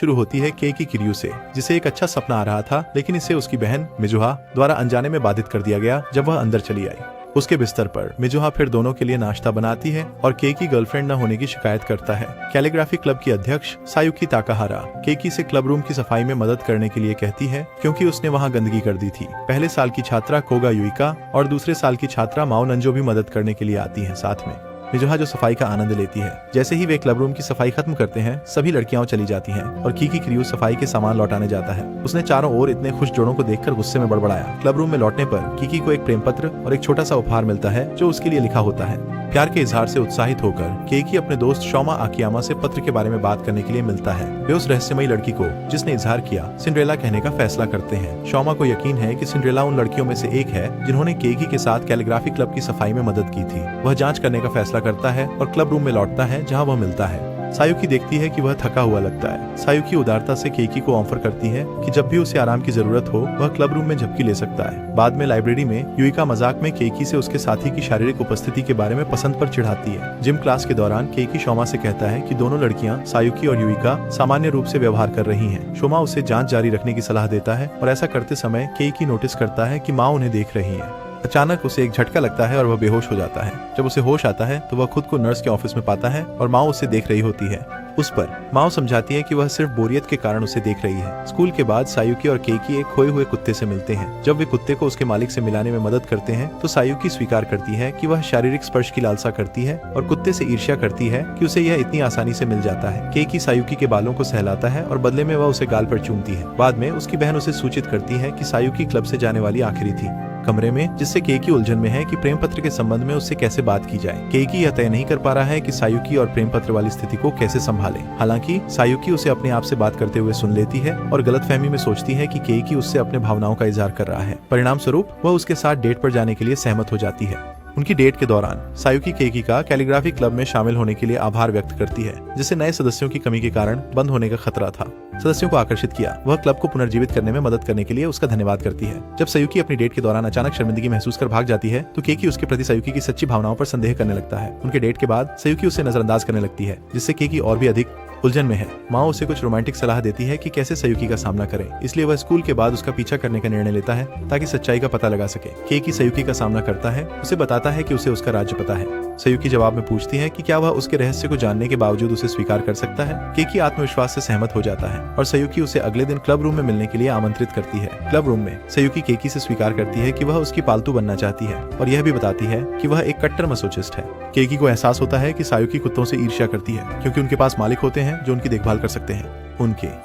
शुरू होती है केकी किरयू से, जिसे एक अच्छा सपना आ रहा था, लेकिन इसे उसकी बहन मिजुहा द्वारा अनजाने में बाधित कर दिया गया जब वह अंदर चली आई। उसके बिस्तर पर मिजुहा फिर दोनों के लिए नाश्ता बनाती है और केकी गर्लफ्रेंड न होने की शिकायत करता है। कैलीग्राफी क्लब की अध्यक्ष सायुकी ताकाहारा केकी से क्लब रूम की सफाई में मदद करने के लिए कहती है, क्योंकि उसने वहां गंदगी कर दी थी। पहले साल की छात्रा कोगा युइका और दूसरे साल की छात्रा माओ नंजो भी मदद करने के लिए आती है साथ में। मिजुहा जो सफाई का आनंद लेती है। जैसे ही वे क्लब रूम की सफाई खत्म करते हैं, सभी लड़कियां चली जाती हैं और केकी किरयू सफाई के सामान लौटाने जाता है। उसने चारों ओर इतने खुश जोड़ों को देखकर गुस्से में बड़बड़ाया। क्लब रूम में लौटने पर केकी को एक प्रेम पत्र और एक छोटा सा उपहार मिलता है जो उसके लिए लिखा होता है। प्यार के इजहार से उत्साहित होकर केकी अपने दोस्त शोमा आकियामा से पत्र के बारे में बात करने के लिए मिलता है। वे उस रहस्यमयी लड़की को जिसने इजहार किया सिंड्रेला कहने का फैसला करते हैं। शोमा को यकीन है कि सिंड्रेला उन लड़कियों में से एक है जिन्होंने केकी के साथ कैलीग्राफी क्लब की सफाई में मदद की थी। वह जांच करने का फैसला करता है और क्लब रूम में लौटता है जहां वह मिलता है। सायुकी देखती है कि वह थका हुआ लगता है। सायुकी उदारता से केकी को ऑफर करती है कि जब भी उसे आराम की जरूरत हो वह क्लब रूम में झपकी ले सकता है। बाद में लाइब्रेरी में युइका मजाक में केकी से उसके साथी की शारीरिक उपस्थिति के बारे में पसंद पर चिढ़ाती है। जिम क्लास के दौरान केकी शोमा से कहता है कि दोनों लड़कियां सायुकी और युइका सामान्य रूप से व्यवहार कर रही हैं। शोमा उसे जांच जारी रखने की सलाह देता है और ऐसा करते समय केकी नोटिस करता है कि माँ उन्हें देख रही है। अचानक उसे एक झटका लगता है और वह बेहोश हो जाता है। जब उसे होश आता है तो वह खुद को नर्स के ऑफिस में पाता है और माँ उसे देख रही होती है। उस पर माँ समझाती है कि वह सिर्फ बोरियत के कारण उसे देख रही है। स्कूल के बाद सायुकी और केकी एक खोए हुए कुत्ते से मिलते हैं। जब वे कुत्ते को उसके मालिक से मिलाने में मदद करते हैं तो सायुकी स्वीकार करती है कि वह शारीरिक स्पर्श की लालसा करती है और कुत्ते से ईर्ष्या करती है कि उसे यह इतनी आसानी से मिल जाता है। केकी सायुकी के बालों को सहलाता है और बदले में वह उसे गाल पर चूमती है। बाद में उसकी बहन उसे सूचित करती है कि सायुकी क्लब से जाने वाली आखिरी थी। कमरे में, जिससे केकी उलझन में है कि प्रेम पत्र के संबंध में उससे कैसे बात की जाए। केकी यह तय नहीं कर पा रहा है कि सायुकी और प्रेम पत्र वाली स्थिति को कैसे संभाले। हालांकि सायुकी उसे अपने आप से बात करते हुए सुन लेती है और गलतफहमी में सोचती है कि केकी उससे अपने भावनाओं का इजहार कर रहा है। परिणाम स्वरूप वह उसके साथ डेट पर जाने के लिए सहमत हो जाती है। उनकी डेट के दौरान सायुकी केकी का कैलीग्राफी क्लब में शामिल होने के लिए आभार व्यक्त करती है, जिसे नए सदस्यों की कमी के कारण बंद होने का खतरा था। सदस्यों को आकर्षित किया। वह क्लब को पुनर्जीवित करने में मदद करने के लिए उसका धन्यवाद करती है। जब सायुकी अपनी डेट के दौरान अचानक शर्मिंदगी महसूस कर भाग जाती है तो केकी उसके प्रति सायुकी की सच्ची भावनाओं पर संदेह करने लगता है। उनके डेट के बाद सायुकी उसे नजरअंदाज करने लगती है, जिससे केकी और भी अधिक उलझन में है। माँ उसे कुछ रोमांटिक सलाह देती है कि कैसे सायुकी का सामना करे, इसलिए वह स्कूल के बाद उसका पीछा करने का निर्णय लेता है ताकि सच्चाई का पता लगा सके। केकी सायुकी का सामना करता है, उसे बताता है कि उसे उसका राज्य पता है। सायुकी जवाब में पूछती है कि क्या वह उसके रहस्य को जानने के बावजूद उसे स्वीकार कर सकता है। केकी आत्मविश्वास से सहमत हो जाता है और सायुकी उसे अगले दिन क्लब रूम में मिलने के लिए आमंत्रित करती है। क्लब रूम में सायुकी केकी से स्वीकार करती है कि वह उसकी पालतू बनना चाहती है और यह भी बताती है कि वह एक कट्टर मसोचिस्ट है। केकी को एहसास होता है कि सायुकी कुत्तों से ईर्ष्या करती है, क्योंकि उनके पास मालिक होते हैं जो उनकी देखभाल कर सकते हैं।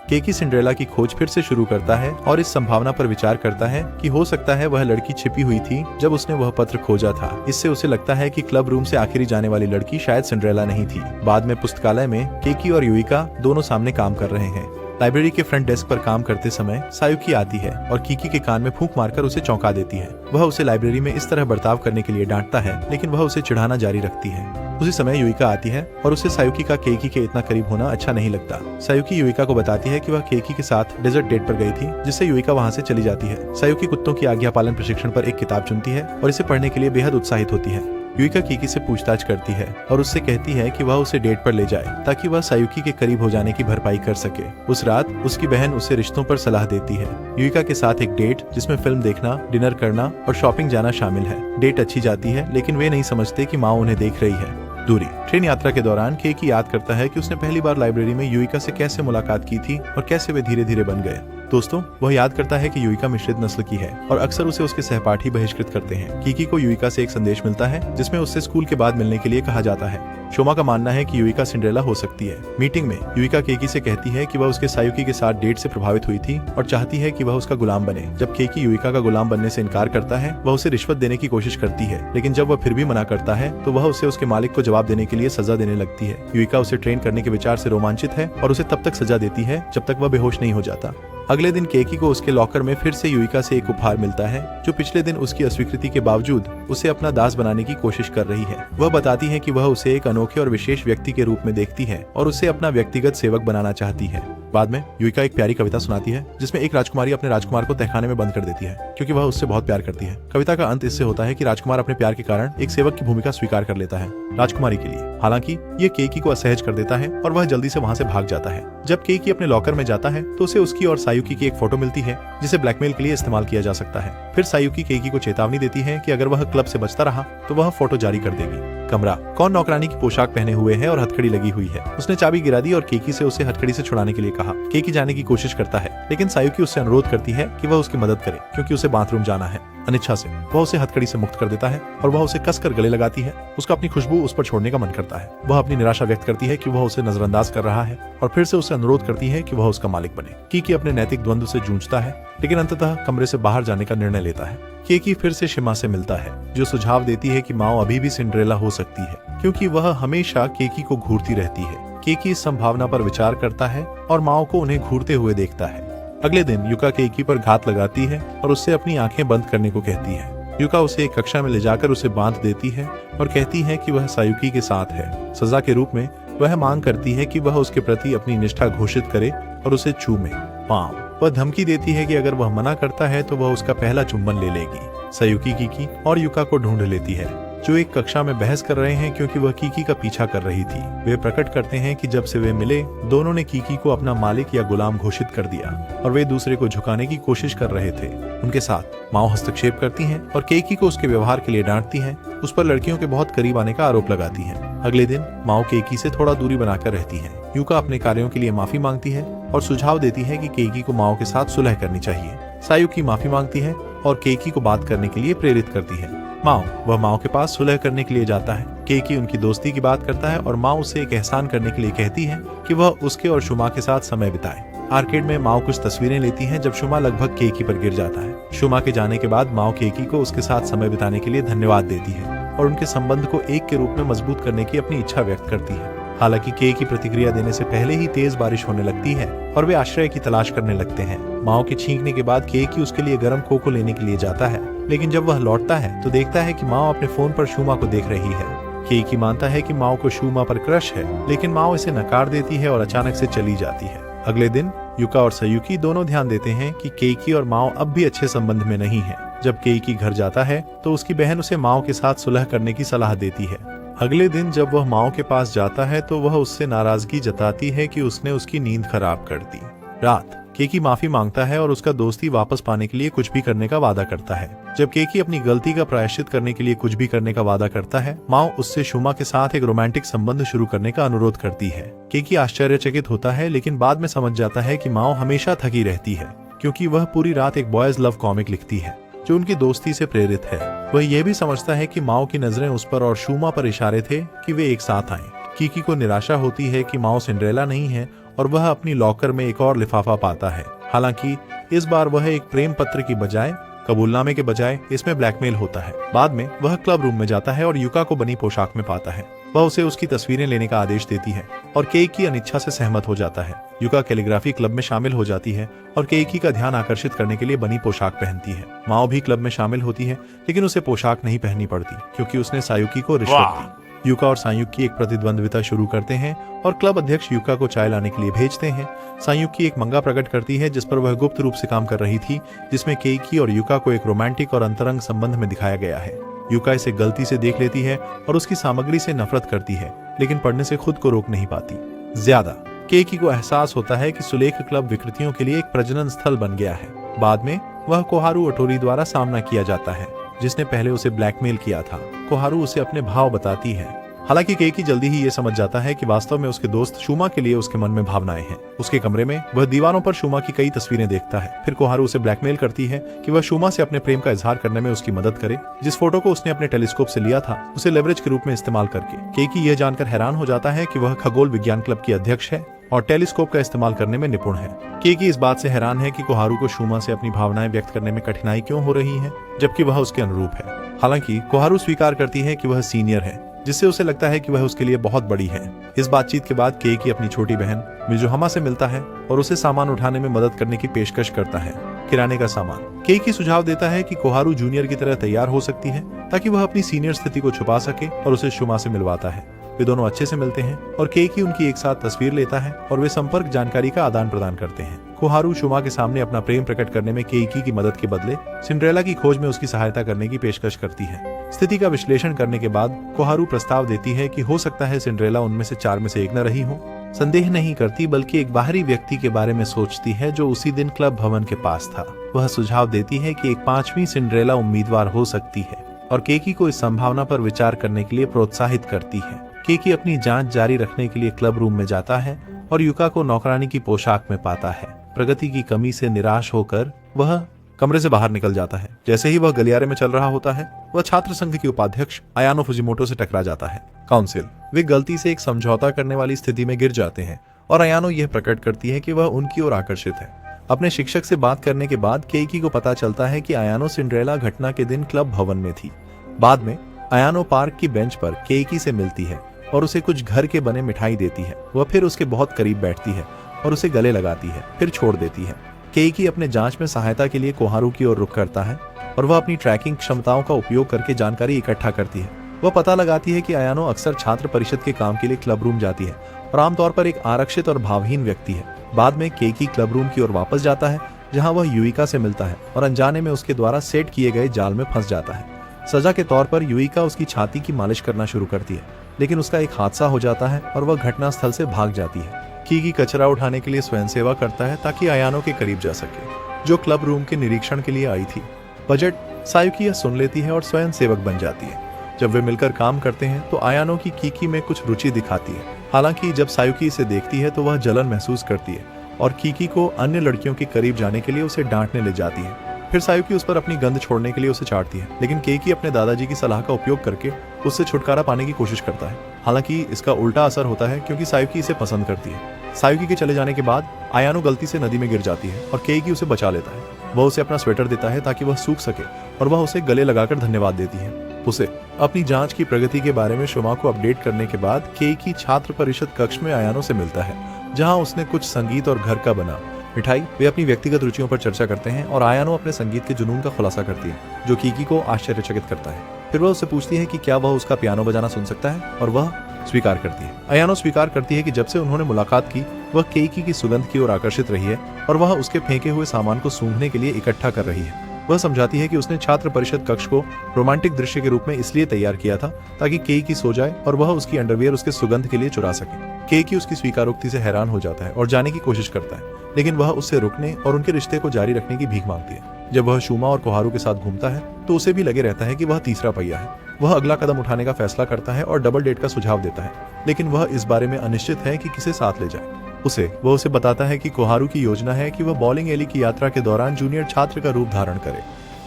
केकी सिंड्रेला की खोज फिर से शुरू करता है और इस संभावना पर विचार करता है कि हो सकता है वह लड़की छिपी हुई थी जब उसने वह पत्र खोजा था। इससे उसे लगता है कि क्लब रूम से आखिरी जाने वाली लड़की शायद सिंड्रेला नहीं थी। बाद में पुस्तकालय में केकी और युइका दोनों सामने काम कर रहे हैं। लाइब्रेरी के फ्रंट डेस्क पर काम करते समय सायुकी आती है और केकी के कान में फूंक मारकर उसे चौंका देती है। वह उसे लाइब्रेरी में इस तरह बर्ताव करने के लिए डांटता है, लेकिन वह उसे चिढ़ाना जारी रखती है। उसी समय युइका आती है और उसे सायुकी का केकी के इतना करीब होना अच्छा नहीं लगता। सायुकी युइका को बताती है कि वह केकी के साथ डेजर्ट डेट पर गई थी, जिससे युइका वहां से चली जाती है। सायुकी कुत्तों की आज्ञा पालन प्रशिक्षण पर एक किताब चुनती है और इसे पढ़ने के लिए बेहद उत्साहित होती है। युइका केकी से पूछताछ करती है और उससे कहती है कि वह उसे डेट पर ले जाए ताकि वह सायुकी के करीब हो जाने की भरपाई कर सके। उस रात उसकी बहन उसे रिश्तों पर सलाह देती है। युइका के साथ एक डेट जिसमें फिल्म देखना, डिनर करना और शॉपिंग जाना शामिल है। डेट अच्छी जाती है, लेकिन वे नहीं समझते कि माँ उन्हें देख रही है। दूरी। ट्रेन यात्रा के दौरान केकी याद करता है कि उसने पहली बार लाइब्रेरी में युइका से कैसे मुलाकात की थी और कैसे वे धीरे धीरे बन गए। दोस्तों, वह याद करता है कि युइका मिश्रित नस्ल की है और अक्सर उसे उसके सहपाठी बहिष्कृत करते हैं। केकी को युइका से एक संदेश मिलता है जिसमें उससे स्कूल के बाद मिलने के लिए कहा जाता है। शोमा का मानना है कि युइका सिंड्रेला हो सकती है। मीटिंग में युइका केकी से कहती है कि वह उसके सायुकी के साथ डेट से प्रभावित हुई थी और चाहती है कि वह उसका गुलाम बने। जब केकी युइका का गुलाम बनने से इनकार करता है, वह उसे रिश्वत देने की कोशिश करती है, लेकिन जब वह फिर भी मना करता है तो वह उसे उसके मालिक को जवाब देने के लिए सजा देने लगती है। युइका उसे ट्रेन करने के विचार से रोमांचित है और उसे तब तक सजा देती है जब तक वह बेहोश नहीं हो जाता। अगले दिन केकी को उसके लॉकर में फिर से युइका से एक उपहार मिलता है, जो पिछले दिन उसकी अस्वीकृति के बावजूद उसे अपना दास बनाने की कोशिश कर रही है। वह बताती है कि वह उसे एक अनोखे और विशेष व्यक्ति के रूप में देखती है और उसे अपना व्यक्तिगत सेवक बनाना चाहती है। बाद में युइका एक प्यारी कविता सुनाती है, जिसमें एक राजकुमारी अपने राजकुमार को तहखाने में बंद कर देती है, क्योंकि वह उससे बहुत प्यार करती है। कविता का अंत इससे होता है कि राजकुमार अपने प्यार के कारण एक सेवक की भूमिका स्वीकार कर लेता है राजकुमारी के लिए। हालांकि ये केकी को असहज कर देता है और वह जल्दी से वहां से भाग जाता है। जब केकी अपने लॉकर में जाता है तो उसे उसकी और सायुकी की एक फोटो मिलती है, जिसे ब्लैकमेल के लिए इस्तेमाल किया जा सकता है। फिर सायुकी केकी को चेतावनी देती है कि अगर वह क्लब से बचता रहा तो वह फोटो जारी कर देगी। कमरा कौन नौकरानी की पोशाक पहने हुए है और हथकड़ी लगी हुई है। उसने चाबी गिरा दी और केकी से उसे हथकड़ी से छुड़ाने के लिए कहा। केकी जाने की कोशिश करता है, लेकिन सायुकी उससे अनुरोध करती है कि वह उसकी मदद करे, क्योंकि उसे बाथरूम जाना है। अनिच्छा से वह उसे हथकड़ी से मुक्त कर देता है और वह उसे कसकर गले लगाती है। उसका अपनी खुशबू उस पर छोड़ने का मन करता है। वह अपनी निराशा व्यक्त करती है कि वह उसे नजरअंदाज कर रहा है और फिर से उसे अनुरोध करती है कि वह उसका मालिक बने। केकी अपने नैतिक द्वंद्व से जूझता है, लेकिन अंततः कमरे से बाहर जाने का निर्णय लेता है। केकी फिर से शिमा से मिलता है, जो सुझाव देती है कि माओ अभी भी सिंड्रेला हो सकती है, क्योंकि वह हमेशा केकी को घूरती रहती है। केकी इस संभावना पर विचार करता है और माओ को उन्हें घूरते हुए देखता है। अगले दिन युका केकी पर घात लगाती है और उससे अपनी आंखें बंद करने को कहती है। युका उसे एक कक्षा में ले जाकर उसे बांध देती है और कहती है कि वह सायुकी के साथ है। सजा के रूप में वह मांग करती है कि वह उसके प्रति अपनी निष्ठा घोषित करे और उसे चूमे। पाँव वह धमकी देती है कि अगर वह मना करता है तो वह उसका पहला चुंबन ले लेगी। सायुकी कीकी और युका को ढूंढ लेती है, जो एक कक्षा में बहस कर रहे हैं क्योंकि वह कीकी का पीछा कर रही थी। वे प्रकट करते हैं कि जब से वे मिले, दोनों ने कीकी को अपना मालिक या गुलाम घोषित कर दिया और वे दूसरे को झुकाने की कोशिश कर रहे थे। उनके साथ माओ हस्तक्षेप करती हैं और केकी को उसके व्यवहार के लिए डांटती हैं, उस पर लड़कियों के बहुत करीब आने का आरोप लगाती हैं। अगले दिन माओ केकी से थोड़ा दूरी बनाकर रहती है। युका अपने कार्यों के लिए माफी मांगती है और सुझाव देती है कि केकी को माओ के साथ सुलह करनी चाहिए। सायुकी माफी मांगती है और केकी को बात करने के लिए प्रेरित करती है। वह माओ के पास सुलह करने के लिए जाता है। केकी उनकी दोस्ती की बात करता है और माओ उसे एक एहसान करने के लिए कहती है कि वह उसके और शुमा के साथ समय बिताए। आर्केड में माओ कुछ तस्वीरें लेती है जब शुमा लगभग केकी पर गिर जाता है। शुमा के जाने के बाद माओ केकी को उसके साथ समय बिताने के लिए धन्यवाद देती है और उनके संबंध को एक के रूप में मजबूत करने की अपनी इच्छा व्यक्त करती है। हालांकि केकी प्रतिक्रिया देने से पहले ही तेज बारिश होने लगती है और वे आश्रय की तलाश करने लगते हैं। माओ के छींकने के बाद केकी उसके लिए गर्म कोको लेने के लिए जाता है, लेकिन जब वह लौटता है तो देखता है कि माओ अपने फोन पर शुमा को देख रही है। केकी मानता है कि माओ को शुमा पर क्रश है, लेकिन माओ इसे नकार देती है और अचानक से चली जाती है। अगले दिन युका और सायुकी दोनों ध्यान देते हैं कि केकी और माओ अब भी अच्छे संबंध में नहीं है। जब केकी घर जाता है तो उसकी बहन उसे माओ के साथ सुलह करने की सलाह देती है। अगले दिन जब वह माओ के पास जाता है तो वह उससे नाराजगी जताती है कि उसने उसकी नींद खराब कर दी। रात केकी माफी मांगता है और उसका दोस्ती वापस पाने के लिए कुछ भी करने का वादा करता है। जब केकी अपनी गलती का प्रायश्चित करने के लिए कुछ भी करने का वादा करता है, माओ उससे शुमा के साथ एक रोमांटिक संबंध शुरू करने का अनुरोध करती है। केकी आश्चर्यचकित होता है, लेकिन बाद में समझ जाता है कि माओ हमेशा थकी रहती है, क्योंकि वह पूरी रात एक बॉयज लव कॉमिक लिखती है जो उनकी दोस्ती से प्रेरित है। वह यह भी समझता है कि माओ की नजरें उस पर और शुमा पर इशारे थे कि वे एक साथ आएं। कीकी को निराशा होती है कि माओ सिंड्रेला नहीं है और वह अपनी लॉकर में एक और लिफाफा पाता है। हालांकि इस बार वह एक प्रेम पत्र की बजाय, कबूलनामे के बजाय इसमें ब्लैकमेल होता है। बाद में वह क्लब रूम में जाता है और युका को बनी पोशाक में पाता है। वह उसे उसकी तस्वीरें लेने का आदेश देती है और केकी अनिच्छा से सहमत हो जाता है। युका कैलीग्राफी क्लब में शामिल हो जाती है और केकी का ध्यान आकर्षित करने के लिए बनी पोशाक पहनती है। माओ भी क्लब में शामिल होती है, लेकिन उसे पोशाक नहीं पहननी पड़ती क्योंकि उसने सायुकी को रिश्वत दी। युका और सायुकी एक प्रतिद्वंद्विता शुरू करते हैं और क्लब अध्यक्ष युका को चाय लाने के लिए भेजते हैं। सायुकी एक मंगा प्रकट करती है जिस पर वह गुप्त रूप से काम कर रही थी, जिसमें केकी और युका को एक रोमांटिक और अंतरंग संबंध में दिखाया गया है। युका इसे गलती से देख लेती है और उसकी सामग्री से नफरत करती है, लेकिन पढ़ने से खुद को रोक नहीं पाती। ज्यादा केकी को एहसास होता है कि सुलेख क्लब विकृतियों के लिए एक प्रजनन स्थल बन गया है। बाद में वह कोहारू अटोरी द्वारा सामना किया जाता है, जिसने पहले उसे ब्लैकमेल किया था। कोहारू उसे अपने भाव बताती है। हालांकि केकी जल्दी ही ये समझ जाता है कि वास्तव में उसके दोस्त शुमा के लिए उसके मन में भावनाएं हैं। उसके कमरे में वह दीवारों पर शुमा की कई तस्वीरें देखता है। फिर कोहारू उसे ब्लैकमेल करती है कि वह शुमा से अपने प्रेम का इजहार करने में उसकी मदद करे। जिस फोटो को उसने अपने टेलीस्कोप से लिया था, उसे लेवरेज के रूप में इस्तेमाल करके। केकी यह जानकर हैरान हो जाता है कि वह खगोल विज्ञान क्लब की अध्यक्ष है और टेलीस्कोप का इस्तेमाल करने में निपुण है। केकी इस बात से हैरान है कि कोहारू को शुमा से अपनी भावनाएं व्यक्त करने में कठिनाई क्यों हो रही है, जबकि वह उसके अनुरूप है। हालांकि कोहारू स्वीकार करती है कि वह सीनियर है, जिससे उसे लगता है कि वह उसके लिए बहुत बड़ी है। इस बातचीत के बाद केकी अपनी छोटी बहन मिजुहामा से मिलता है और उसे सामान उठाने में मदद करने की पेशकश करता है। किराने का सामान। केकी सुझाव देता है कि कोहारू जूनियर की तरह तैयार हो सकती है ताकि वह अपनी सीनियर स्थिति को छुपा सके, और उसे शुमा से मिलवाता है। वे दोनों अच्छे से मिलते हैं और केकी उनकी एक साथ तस्वीर लेता है और वे संपर्क जानकारी का आदान प्रदान करते हैं। कोहारू शुमा के सामने अपना प्रेम प्रकट करने में केकी की मदद के बदले सिंड्रेला की खोज में उसकी सहायता करने की पेशकश करती है। स्थिति का विश्लेषण करने के बाद कोहारू प्रस्ताव देती है कि हो सकता है सिंड्रेला उनमें से 4 में से एक न रही हो। संदेह नहीं करती बल्कि एक बाहरी व्यक्ति के बारे में सोचती है जो उसी दिन क्लब भवन के पास था। वह सुझाव देती है कि एक 5वीं सिंड्रेला उम्मीदवार हो सकती है और केकी को इस संभावना पर विचार करने के लिए प्रोत्साहित करती है। केकी अपनी जांच जारी रखने के लिए क्लब रूम में जाता है और युका को नौकरानी की पोशाक में पाता है। प्रगति की कमी से निराश होकर वह कमरे से बाहर निकल जाता है। जैसे ही वह गलियारे में चल रहा होता है, वह छात्र संघ के उपाध्यक्ष अयानो फुजिमोटो से टकरा जाता है। काउंसिल। वे गलती से एक समझौता करने वाली स्थिति में गिर जाते हैं और अयानो यह प्रकट करती है कि वह उनकी ओर आकर्षित है। अपने शिक्षक से बात करने के बाद केकी को पता चलता है कि अयानो सिंड्रेला घटना के दिन क्लब भवन में थी। बाद में अयानो पार्क की बेंच पर केकी से मिलती है और उसे कुछ घर के बने मिठाई देती है। वह फिर उसके बहुत करीब बैठती है और उसे गले लगाती है, फिर छोड़ देती है। केकी अपने जांच में सहायता के लिए कोहारू की ओर रुख करता है और वह अपनी ट्रैकिंग क्षमताओं का उपयोग करके जानकारी इकट्ठा करती है। वह पता लगाती है कि अयानो अक्सर छात्र परिषद के काम के लिए क्लब रूम जाती है और आमतौर पर एक आरक्षित और भावहीन व्यक्ति है। बाद में केकी क्लब रूम की ओर वापस जाता है जहाँ वह युइका से मिलता है और अनजाने में उसके द्वारा सेट किए गए जाल में फंस जाता है। सजा के तौर पर युइका उसकी छाती की मालिश करना शुरू करती है, लेकिन उसका एक हादसा हो जाता है और वह घटना स्थल से भाग जाती है। कीकी कचरा उठाने के लिए स्वयं सेवा करता है ताकि अयानो के करीब जा सके, जो क्लब रूम के निरीक्षण के लिए आई थी। बजट सायुकी यह सुन लेती है और स्वयं सेवक बन जाती है। जब वे मिलकर काम करते हैं तो अयानो की कीकी में कुछ रुचि दिखाती है। हालांकि जब सायुकी इसे देखती है तो वह जलन महसूस करती है और कीकी को अन्य लड़कियों के करीब जाने के लिए उसे डांटने ले जाती है। फिर सायुकी उस पर अपनी गंध छोड़ने के लिए उसे चाटती है, लेकिन केकी अपने दादाजी की सलाह का उपयोग करके उससे छुटकारा पाने की कोशिश करता है। हालांकि इसका उल्टा असर होता है क्योंकि सायुकी इसे पसंद करती है। सायुकी के चले जाने के बाद अयानो गलती से नदी में गिर जाती है और केकी उसे बचा लेता है। वह उसे अपना स्वेटर देता है ताकि वह सूख सके और वह उसे गले लगाकर धन्यवाद देती है। उसे अपनी जांच की प्रगति के बारे में शुमा को अपडेट करने के बाद केकी छात्र परिषद कक्ष में अयानो से मिलता है, जहां उसने कुछ संगीत और घर का बना मिठाई। वे अपनी व्यक्तिगत रुचियों पर चर्चा करते हैं और अयानो अपने संगीत के जुनून का खुलासा करती है, जो कीकी को आश्चर्यचकित करता है। फिर वह उससे पूछती है कि क्या वह उसका पियानो बजाना सुन सकता है, और वह स्वीकार करती है। अयानो स्वीकार करती है कि जब से उन्होंने मुलाकात की वह केकी की सुगंध की ओर आकर्षित रही है और वह उसके फेंके हुए सामान को सूंघने के लिए इकट्ठा कर रही है। वह समझाती है कि उसने छात्र परिषद कक्ष को रोमांटिक दृश्य के रूप में इसलिए तैयार किया था ताकि केकी सो जाए और वह उसकी अंडरवियर उसके सुगंध के लिए चुरा सके। केकी उसकी स्वीकारोक्ति से हैरान हो जाता है और जाने की कोशिश करता है, लेकिन वह उससे रुकने और उनके रिश्ते को जारी रखने की भीख मांगती है। जब वह शुमा और कोहारू के साथ घूमता है तो उसे भी लगे रहता है कि वह तीसरा पहिया है। वह अगला कदम उठाने का फैसला करता है और डबल डेट का सुझाव देता है, लेकिन वह इस बारे में अनिश्चित है कि किसे साथ ले जाए। वह उसे बताता है कि कोहारू की योजना है कि वह बॉलिंग एली की यात्रा के दौरान जूनियर छात्र का रूप धारण करे।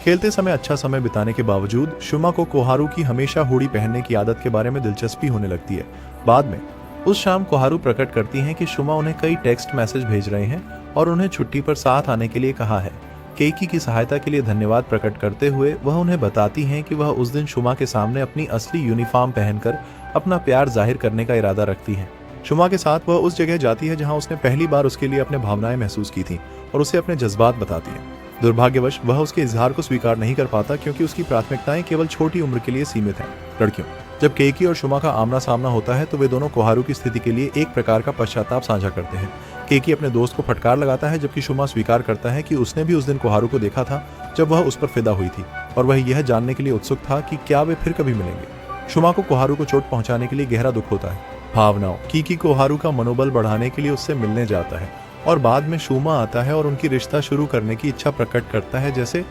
खेलते समय अच्छा समय बिताने के बावजूद शुमा को कोहारू की हमेशा हुडी पहनने की आदत के बारे में दिलचस्पी होने लगती है। बाद में उस शाम कोहारू प्रकट करती हैं कि शुमा उन्हें कई टेक्स्ट मैसेज भेज रहे हैं और उन्हें छुट्टी पर साथ आने के लिए कहा है। केकी की सहायता के लिए धन्यवाद प्रकट करते हुए वह उन्हें बताती हैं कि वह उस दिन शुमा के सामने अपनी असली यूनिफॉर्म पहनकर अपना प्यार जाहिर करने का इरादा रखती है। शुमा के साथ वह उस जगह जाती है जहां उसने पहली बार उसके लिए अपने भावनाएं महसूस की थी और उसे अपने जज्बात बताती है। दुर्भाग्यवश वह उसके इजहार को स्वीकार नहीं कर पाता क्योंकि उसकी प्राथमिकताएं केवल छोटी उम्र के लिए सीमित हैं। लड़कियों। जब केकी और शुमा का आमना सामना होता है तो वे दोनों कोहारू की स्थिति के लिए एक प्रकार का पश्चाताप साझा करते हैं। केकी अपने दोस्त को फटकार लगाता है जबकि शुमा स्वीकार करता है कि उसने भी उस दिन कोहारू को देखा था जब वह उस पर फिदा हुई थी और वह यह जानने के लिए उत्सुक था कि क्या वे फिर कभी मिलेंगे। शुमा को कोहारू को चोट पहुंचाने के लिए गहरा दुख होता है। भावनाओं। कीकी कोहारू का मनोबल बढ़ाने के लिए उससे मिलने जाता है और बाद में शुमा आता है और उनकी रिश्ता शुरू करने की इच्छा प्रकट करता है। जैसे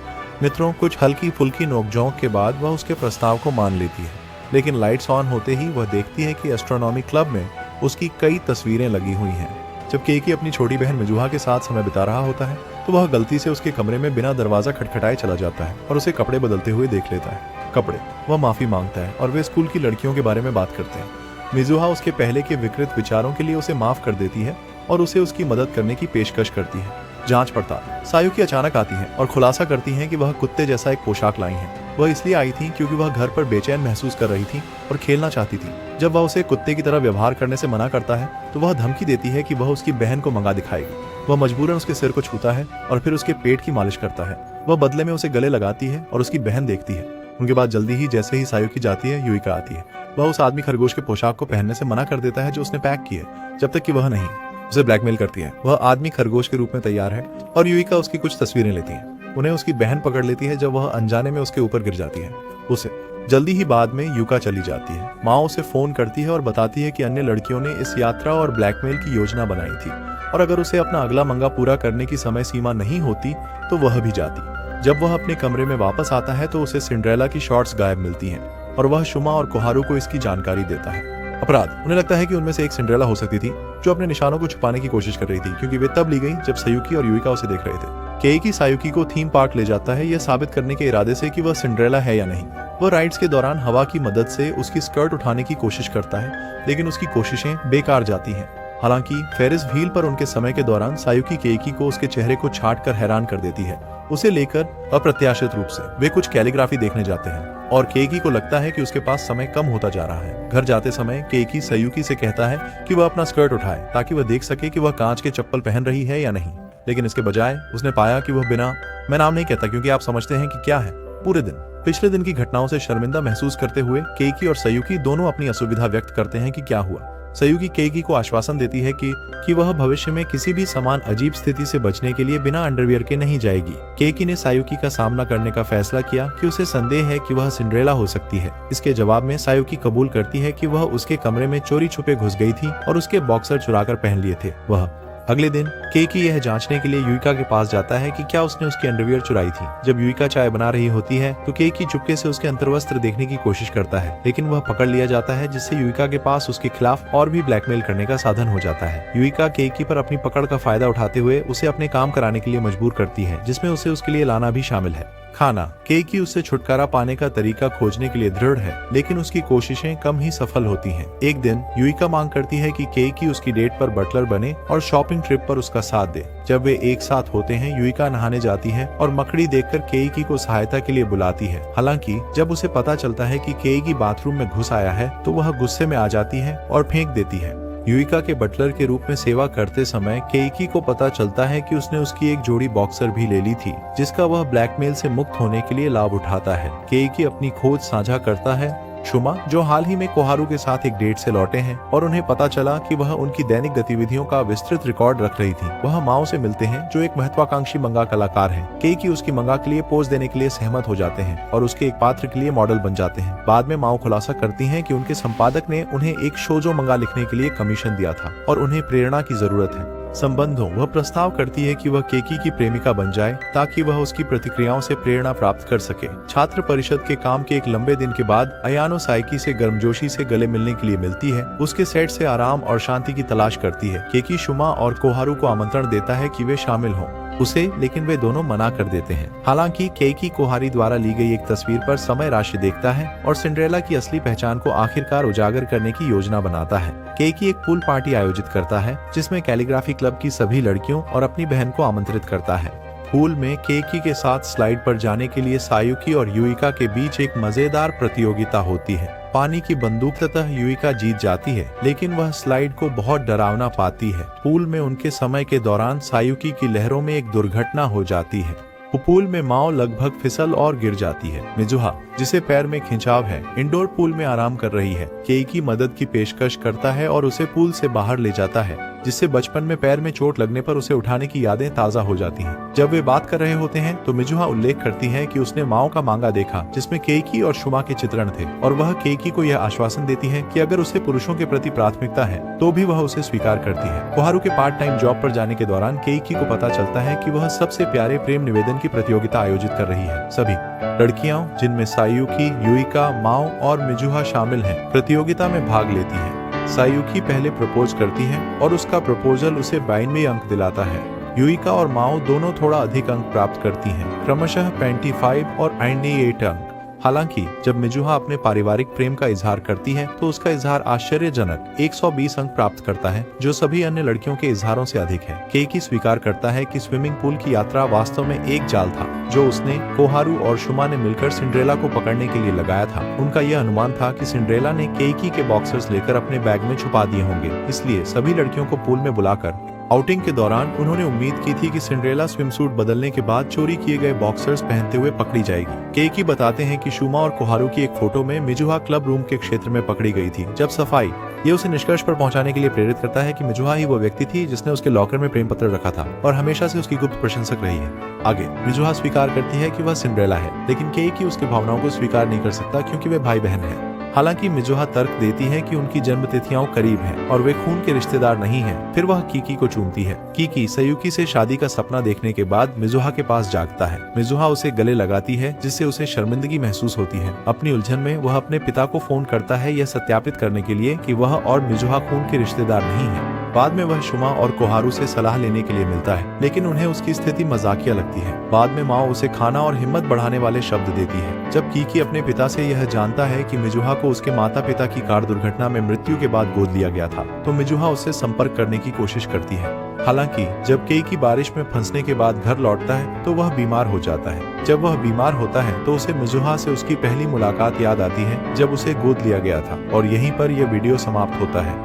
मित्रों, कुछ हल्की फुल्की नोकझोंक के बाद वह उसके प्रस्ताव को मान लेती है, लेकिन लाइट्स ऑन होते ही वह देखती है कि एस्ट्रोनॉमी क्लब में उसकी कई तस्वीरें लगी हुई हैं। जब केकी अपनी छोटी बहन मिजुहा के साथ समय बिता रहा होता है तो वह गलती से उसके कमरे में बिना दरवाजा खटखटाए चला जाता है और उसे कपड़े बदलते हुए देख लेता है। कपड़े। वह माफी मांगता है और वे स्कूल की लड़कियों के बारे में बात करते हैं। मिजुहा उसके पहले के विकृत विचारों के लिए उसे माफ कर देती है और उसे उसकी मदद करने की पेशकश करती है। जांच पड़ताल। सायुकी अचानक आती है और खुलासा करती है कि वह कुत्ते जैसा एक पोशाक लाई है। वह इसलिए आई थी क्योंकि वह घर पर बेचैन महसूस कर रही थी और खेलना चाहती थी। जब वह उसे कुत्ते की तरह व्यवहार करने से मना करता है तो वह धमकी देती है कि वह उसकी बहन को मंगा दिखाएगी। वह मजबूरन उसके सिर को छूता है और फिर उसके पेट की मालिश करता है। वह बदले में उसे गले लगाती है और उसकी बहन देखती है। उनके बाद जल्दी ही जैसे ही सायुकी जाती है, युइका आती है। वह उस आदमी खरगोश के पोशाक को पहनने से मना कर देता है जो उसने पैक की है, जब तक कि वह नहीं उसे ब्लैकमेल करती है। वह आदमी खरगोश के रूप में तैयार है और युइका उसकी कुछ तस्वीरें लेती है। उन्हें उसकी बहन पकड़ लेती है जब वह अनजाने में उसके ऊपर गिर जाती है। उसे जल्दी ही बाद में युका चली जाती है। माँ उसे फोन करती है और बताती है कि अन्य लड़कियों ने इस यात्रा और ब्लैकमेल की योजना बनाई थी और अगर उसे अपना अगला मंगा पूरा करने की समय सीमा नहीं होती तो वह भी जाती। जब वह अपने कमरे में वापस आता है तो उसे सिंड्रेला की शॉर्ट्स गायब मिलती हैं और वह शुमा और कोहारू को इसकी जानकारी देता है। अपराध, उन्हें लगता है कि उनमें से एक सिंड्रेला हो सकती थी जो अपने निशानों को छुपाने की कोशिश कर रही थी, क्योंकि वे तब ली गई जब सायुकी और युइका उसे देख रहे थे। केइकी सायुकी को थीम पार्क ले जाता है, यह साबित करने के इरादे से कि वह सिंड्रेला है या नहीं। वह राइड्स के दौरान हवा की मदद से उसकी स्कर्ट उठाने की कोशिश करता है, लेकिन उसकी कोशिशें बेकार जाती हैं। हालांकि फेरिस व्हील पर उनके समय के दौरान सायुकी केइकी को उसके चेहरे को छाट कर हैरान कर देती है। उसे लेकर अप्रत्याशित रूप से वे कुछ कैलीग्राफी देखने जाते हैं और केइकी को लगता है कि उसके पास समय कम होता जा रहा है। घर जाते समय केइकी सायुकी से कहता है कि वह अपना स्कर्ट उठाए ताकि वह देख सके कि वह कांच के चप्पल पहन रही है या नहीं, लेकिन इसके बजाय उसने पाया कि वह बिना, मैं नाम नहीं कहता क्योंकि आप समझते हैं कि क्या है, पूरे दिन पिछले दिन की घटनाओं से शर्मिंदा महसूस करते हुए केइकी और सायुकी दोनों अपनी असुविधा व्यक्त करते हैं कि क्या हुआ। सायुकी केइकी को आश्वासन देती है कि वह भविष्य में किसी भी समान अजीब स्थिति से बचने के लिए बिना अंडरवियर के नहीं जाएगी। केइकी ने सायुकी का सामना करने का फैसला किया कि उसे संदेह है कि वह सिंड्रेला हो सकती है। इसके जवाब में सायुकी कबूल करती है कि वह उसके कमरे में चोरी छुपे घुस गई थी और उसके बॉक्सर चुराकर पहन लिए थे। वह अगले दिन केइकी यह जांचने के लिए युइका के पास जाता है कि क्या उसने उसकी अंडरवियर चुराई थी। जब युइका चाय बना रही होती है तो केइकी चुपके से उसके अंतर्वस्त्र देखने की कोशिश करता है, लेकिन वह पकड़ लिया जाता है, जिससे युइका के पास उसके खिलाफ और भी ब्लैकमेल करने का साधन हो जाता है। युइका केइकी पर अपनी पकड़ का फायदा उठाते हुए उसे अपने काम कराने के लिए मजबूर करती है, जिसमें उसे उसके लिए लाना भी शामिल है। खाना, केइकी उससे छुटकारा पाने का तरीका खोजने के लिए दृढ़ है, लेकिन उसकी कोशिशें कम ही सफल होती हैं। एक दिन युइका मांग करती है कि केइकी उसकी डेट पर बटलर बने और शॉपिंग ट्रिप पर उसका साथ दे। जब वे एक साथ होते हैं, युइका नहाने जाती है और मकड़ी देखकर केइकी को सहायता के लिए बुलाती है। हालांकि जब उसे पता चलता है कि केइकी बाथरूम में घुस आया है तो वह गुस्से में आ जाती है और फेंक देती है। युइका के बटलर के रूप में सेवा करते समय केइकी को पता चलता है कि उसने उसकी एक जोड़ी बॉक्सर भी ले ली थी, जिसका वह ब्लैकमेल से मुक्त होने के लिए लाभ उठाता है। केइकी अपनी खोज साझा करता है शुमा, जो हाल ही में कोहारू के साथ एक डेट से लौटे हैं और उन्हें पता चला कि वह उनकी दैनिक गतिविधियों का विस्तृत रिकॉर्ड रख रही थी। वह माओ से मिलते हैं जो एक महत्वाकांक्षी मंगा कलाकार है। केइकी उसकी मंगा के लिए पोज देने के लिए सहमत हो जाते हैं और उसके एक पात्र के लिए मॉडल बन जाते हैं। बाद में माओ खुलासा करती हैं कि उनके संपादक ने उन्हें एक शोजो मंगा लिखने के लिए कमीशन दिया था और उन्हें प्रेरणा की जरूरत है। संबंधों, वह प्रस्ताव करती है कि वह केइकी की प्रेमिका बन जाए ताकि वह उसकी प्रतिक्रियाओं से प्रेरणा प्राप्त कर सके। छात्र परिषद के काम के एक लंबे दिन के बाद अयानो साइकी से गर्मजोशी से गले मिलने के लिए मिलती है। उसके सेट से आराम और शांति की तलाश करती है। केइकी शुमा और कोहारू को आमंत्रण देता है कि वे शामिल हों उसे, लेकिन वे दोनों मना कर देते हैं। हालांकि केइकी कोहारी द्वारा ली गई एक तस्वीर पर समय राशि देखता है और सिंड्रेला की असली पहचान को आखिरकार उजागर करने की योजना बनाता है। केइकी एक पूल पार्टी आयोजित करता है जिसमें कैलीग्राफी क्लब की सभी लड़कियों और अपनी बहन को आमंत्रित करता है। पूल में केइकी के साथ स्लाइड पर जाने के लिए सायुकी और युइका के बीच एक मजेदार प्रतियोगिता होती है। पानी की बंदूकतः युइका जीत जाती है, लेकिन वह स्लाइड को बहुत डरावना पाती है। पूल में उनके समय के दौरान सायुकी की लहरों में एक दुर्घटना हो जाती है। पूल में माओ लगभग फिसल और गिर जाती है। मिजुहा, जिसे पैर में खिंचाव है, इंडोर पूल में आराम कर रही है। केइकी मदद की पेशकश करता है और उसे पूल से बाहर ले जाता है, जिससे बचपन में पैर में चोट लगने पर उसे उठाने की यादें ताजा हो जाती हैं। जब वे बात कर रहे होते हैं तो मिजुहा उल्लेख करती है कि उसने माओ का मांगा देखा जिसमें केइकी और शुमा के चित्रण थे और वह केइकी को यह आश्वासन देती है कि अगर उसे पुरुषों के प्रति प्राथमिकता है तो भी वह उसे स्वीकार करती है। कोहारू के पार्ट टाइम जॉब पर जाने के दौरान केइकी को पता चलता है कि वह सबसे प्यारे प्रेम निवेदन की प्रतियोगिता आयोजित कर रही है। सभी लड़कियां, जिनमें सायुकी, युइका, माओ और मिजुहा शामिल हैं, प्रतियोगिता में भाग लेती हैं। सायुकी पहले प्रपोज करती है और उसका प्रपोजल उसे 92 अंक दिलाता है। युइका और माओ दोनों थोड़ा अधिक अंक प्राप्त करती हैं, क्रमशः 25 और 98 अंक। हालांकि जब मिजुहा अपने पारिवारिक प्रेम का इजहार करती है तो उसका इजहार आश्चर्यजनक 120 अंक प्राप्त करता है, जो सभी अन्य लड़कियों के इजहारों से अधिक है। केकी स्वीकार करता है कि स्विमिंग पूल की यात्रा वास्तव में एक जाल था जो उसने, कोहारू और शुमा ने मिलकर सिंड्रेला को पकड़ने के लिए लगाया था। उनका यह अनुमान था कि सिंड्रेला ने केकी के बॉक्सर्स लेकर अपने बैग में छुपा दिए होंगे, इसलिए सभी लड़कियों को पूल में बुलाकर आउटिंग के दौरान उन्होंने उम्मीद की थी कि सिंड्रेला स्विमसूट बदलने के बाद चोरी किए गए बॉक्सर्स पहनते हुए पकड़ी जाएगी। केकी बताते हैं कि शुमा और कोहारू की एक फोटो में मिजुहा क्लब रूम के क्षेत्र में पकड़ी गई थी जब सफाई। ये उसे निष्कर्ष पर पहुंचाने के लिए प्रेरित करता है कि मिजुहा ही वो व्यक्ति थी जिसने उसके लॉकर में प्रेम पत्र रखा था और हमेशा से उसकी गुप्त प्रशंसक रही है। आगे मिजुहा स्वीकार करती है कि वह सिंड्रेला है, लेकिन केकी उसकी भावनाओं को स्वीकार नहीं कर सकता क्योंकि वे भाई बहन हैं। हालांकि मिजुहा तर्क देती है कि उनकी जन्म तिथियां करीब हैं और वे खून के रिश्तेदार नहीं हैं। फिर वह कीकी को चूमती है। कीकी सयुकी से शादी का सपना देखने के बाद मिजुहा के पास जागता है। मिजुहा उसे गले लगाती है जिससे उसे शर्मिंदगी महसूस होती है। अपनी उलझन में वह अपने पिता को फोन करता है यह सत्यापित करने के लिए कि वह और मिजुहा खून के रिश्तेदार नहीं है। बाद में वह शुमा और कोहारू से सलाह लेने के लिए मिलता है, लेकिन उन्हें उसकी स्थिति मजाकिया लगती है। बाद में माओ उसे खाना और हिम्मत बढ़ाने वाले शब्द देती है। जब कीकी अपने पिता से यह जानता है कि मिजुहा को उसके माता पिता की कार दुर्घटना में मृत्यु के बाद गोद लिया गया था, तो मिजुहा उससे संपर्क करने की कोशिश करती है। हालांकि जब केकी बारिश में फंसने के बाद घर लौटता है तो वह बीमार हो जाता है। जब वह बीमार होता है तो उसे मिजुहा से उसकी पहली मुलाकात याद आती है जब उसे गोद लिया गया था। और यहीं पर यह वीडियो समाप्त होता है।